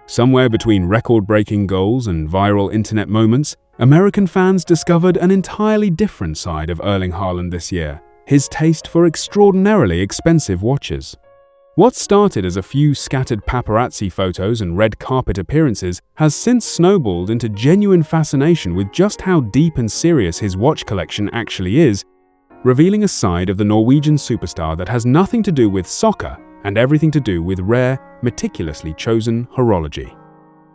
Somewhere between record-breaking goals and viral internet moments, American fans discovered an entirely different side of Erling Haaland this year: his taste for extraordinarily expensive watches. What started as a few scattered paparazzi photos and red carpet appearances has since snowballed into genuine fascination with just how deep and serious his watch collection actually is, revealing a side of the Norwegian superstar that has nothing to do with soccer and everything to do with rare, meticulously chosen horology.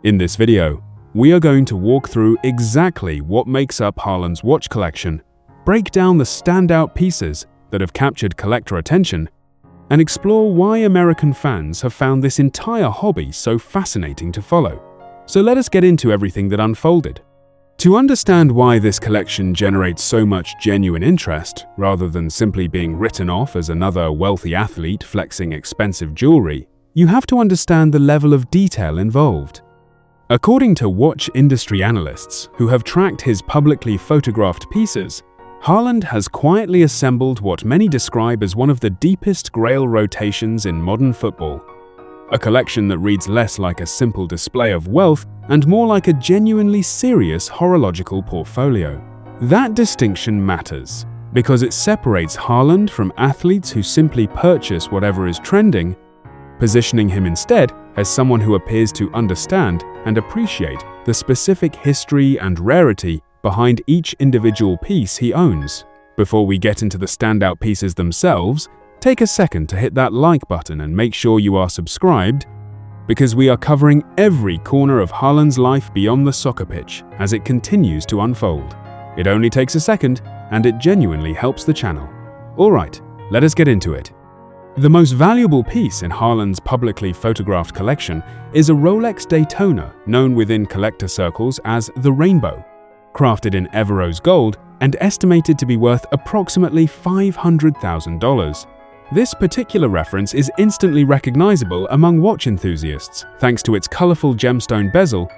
In this video, we are going to walk through exactly what makes up Haaland's watch collection, break down the standout pieces that have captured collector attention, and explore why American fans have found this entire hobby so fascinating to follow. So let us get into everything that unfolded. To understand why this collection generates so much genuine interest, rather than simply being written off as another wealthy athlete flexing expensive jewelry, you have to understand the level of detail involved. According to watch industry analysts who have tracked his publicly photographed pieces, Haaland has quietly assembled what many describe as one of the deepest grail rotations in modern football. A collection that reads less like a simple display of wealth and more like a genuinely serious horological portfolio. That distinction matters because it separates Haaland from athletes who simply purchase whatever is trending, positioning him instead as someone who appears to understand and appreciate the specific history and rarity behind each individual piece he owns. Before we get into the standout pieces themselves, take a second to hit that like button and make sure you are subscribed, because we are covering every corner of Haaland's life beyond the soccer pitch as it continues to unfold. It only takes a second, and it genuinely helps the channel. Alright, let us get into it. The most valuable piece in Haaland's publicly photographed collection is a Rolex Daytona known within collector circles as the Rainbow. Crafted in Everose gold and estimated to be worth approximately $500,000. This particular reference is instantly recognizable among watch enthusiasts thanks to its colorful gemstone bezel,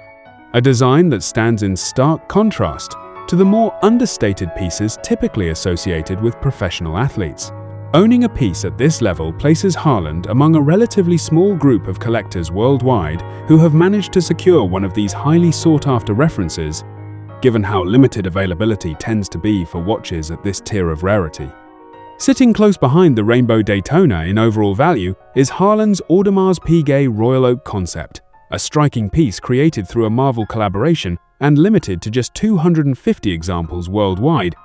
a design that stands in stark contrast to the more understated pieces typically associated with professional athletes. Owning a piece at this level places Haaland among a relatively small group of collectors worldwide who have managed to secure one of these highly sought-after references, given how limited availability tends to be for watches at this tier of rarity. Sitting close behind the Rainbow Daytona in overall value is Haaland's Audemars Piguet Royal Oak Concept, a striking piece created through a Marvel collaboration and limited to just 250 examples worldwide,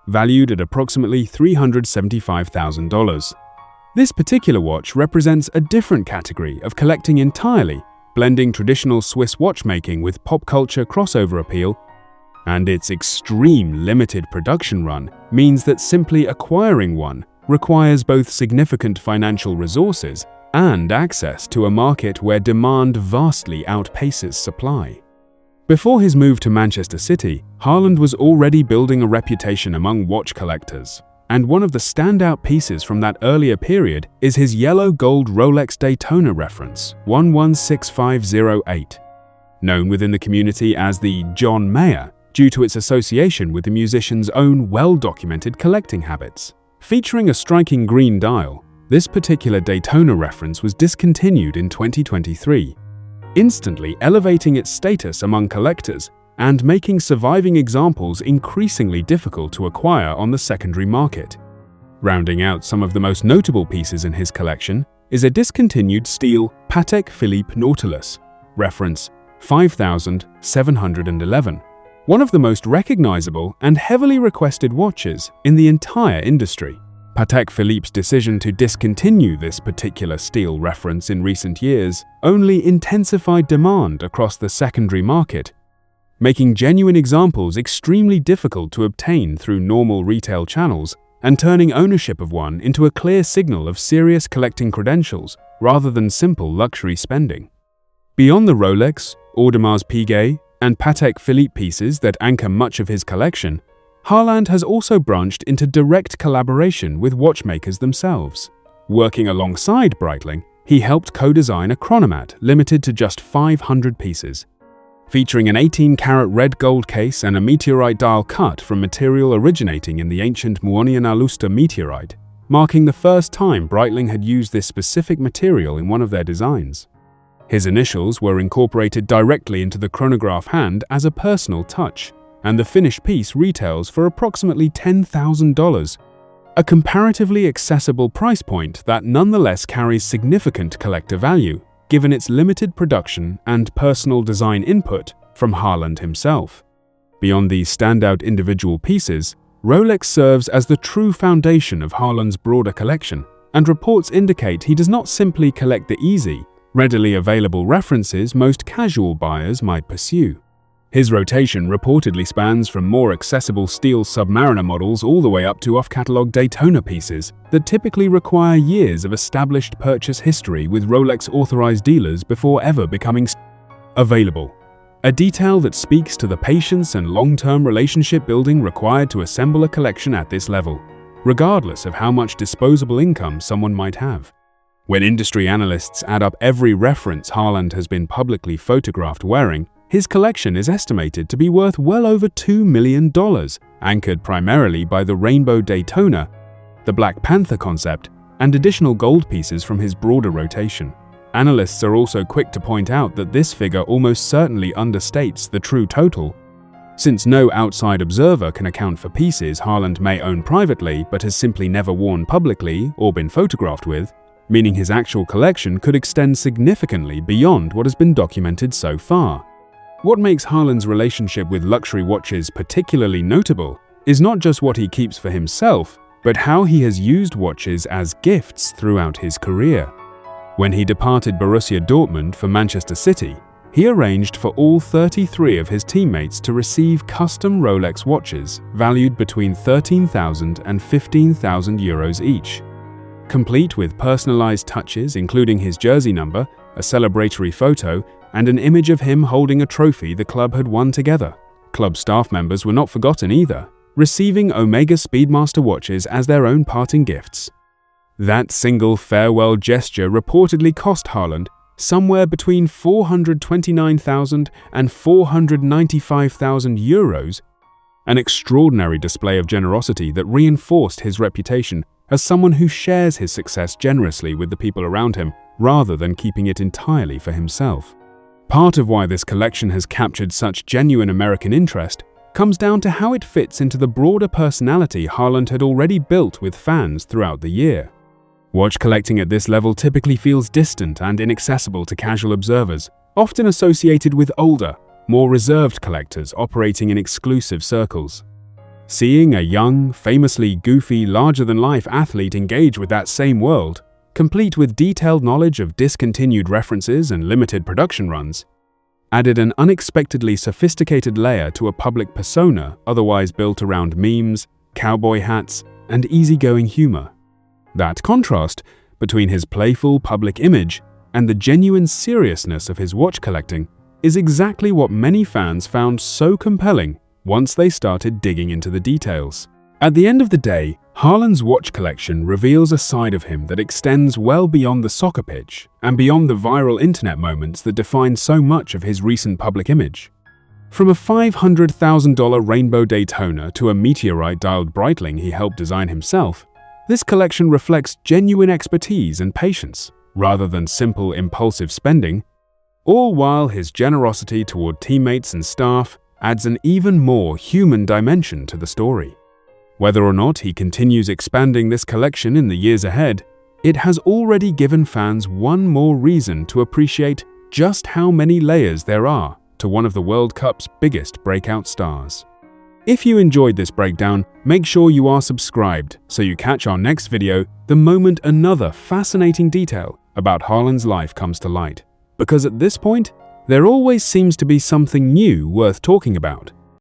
valued at approximately $375,000. This particular watch represents a different category of collecting entirely, blending traditional Swiss watchmaking with pop culture crossover appeal, and its extreme limited production run means that simply acquiring one requires both significant financial resources and access to a market where demand vastly outpaces supply. Before his move to Manchester City, Haaland was already building a reputation among watch collectors, and one of the standout pieces from that earlier period is his yellow gold Rolex Daytona reference 116508, known within the community as the John Mayer, due to its association with the musician's own well-documented collecting habits. Featuring a striking green dial, this particular Daytona reference was discontinued in 2023, instantly elevating its status among collectors and making surviving examples increasingly difficult to acquire on the secondary market. Rounding out some of the most notable pieces in his collection is a discontinued steel Patek Philippe Nautilus, reference 5711. One of the most recognizable and heavily requested watches in the entire industry. Patek Philippe's decision to discontinue this particular steel reference in recent years only intensified demand across the secondary market, making genuine examples extremely difficult to obtain through normal retail channels and turning ownership of one into a clear signal of serious collecting credentials rather than simple luxury spending. Beyond the Rolex, Audemars Piguet, and Patek Philippe pieces that anchor much of his collection, Haaland has also branched into direct collaboration with watchmakers themselves. Working alongside Breitling, he helped co-design a chronomat limited to just 500 pieces, featuring an 18-karat red gold case and a meteorite dial cut from material originating in the ancient Muonian Alusta meteorite, marking the first time Breitling had used this specific material in one of their designs. His initials were incorporated directly into the chronograph hand as a personal touch, and the finished piece retails for approximately $10,000, a comparatively accessible price point that nonetheless carries significant collector value, given its limited production and personal design input from Haaland himself. Beyond these standout individual pieces, Rolex serves as the true foundation of Haaland's broader collection, and reports indicate he does not simply collect the easy, readily available references most casual buyers might pursue. His rotation reportedly spans from more accessible steel Submariner models all the way up to off-catalog Daytona pieces that typically require years of established purchase history with Rolex-authorized dealers before ever becoming available. A detail that speaks to the patience and long-term relationship building required to assemble a collection at this level, regardless of how much disposable income someone might have. When industry analysts add up every reference Haaland has been publicly photographed wearing, his collection is estimated to be worth well over $2 million, anchored primarily by the Rainbow Daytona, the Black Panther concept, and additional gold pieces from his broader rotation. Analysts are also quick to point out that this figure almost certainly understates the true total, since no outside observer can account for pieces Haaland may own privately but has simply never worn publicly or been photographed with, meaning his actual collection could extend significantly beyond what has been documented so far. What makes Haaland's relationship with luxury watches particularly notable is not just what he keeps for himself, but how he has used watches as gifts throughout his career. When he departed Borussia Dortmund for Manchester City, he arranged for all 33 of his teammates to receive custom Rolex watches valued between €13,000 and €15,000 each. Complete with personalized touches including his jersey number, a celebratory photo, and an image of him holding a trophy the club had won together. Club staff members were not forgotten either, receiving Omega Speedmaster watches as their own parting gifts. That single farewell gesture reportedly cost Haaland somewhere between €429,000 and €495,000, an extraordinary display of generosity that reinforced his reputation as someone who shares his success generously with the people around him rather than keeping it entirely for himself. Part of why this collection has captured such genuine American interest comes down to how it fits into the broader personality Haaland had already built with fans throughout the year. Watch collecting at this level typically feels distant and inaccessible to casual observers, often associated with older, more reserved collectors operating in exclusive circles. Seeing a young, famously goofy, larger-than-life athlete engage with that same world, complete with detailed knowledge of discontinued references and limited production runs, added an unexpectedly sophisticated layer to a public persona otherwise built around memes, cowboy hats, and easygoing humor. That contrast between his playful public image and the genuine seriousness of his watch collecting is exactly what many fans found so compelling once they started digging into the details. At the end of the day, Haaland's watch collection reveals a side of him that extends well beyond the soccer pitch and beyond the viral internet moments that define so much of his recent public image. From a $500,000 Rainbow Daytona to a meteorite-dialed Breitling he helped design himself, this collection reflects genuine expertise and patience, rather than simple, impulsive spending, all while his generosity toward teammates and staff adds an even more human dimension to the story. Whether or not he continues expanding this collection in the years ahead, it has already given fans one more reason to appreciate just how many layers there are to one of the World Cup's biggest breakout stars. If you enjoyed this breakdown, make sure you are subscribed so you catch our next video the moment another fascinating detail about Haaland's life comes to light. Because at this point, there always seems to be something new worth talking about.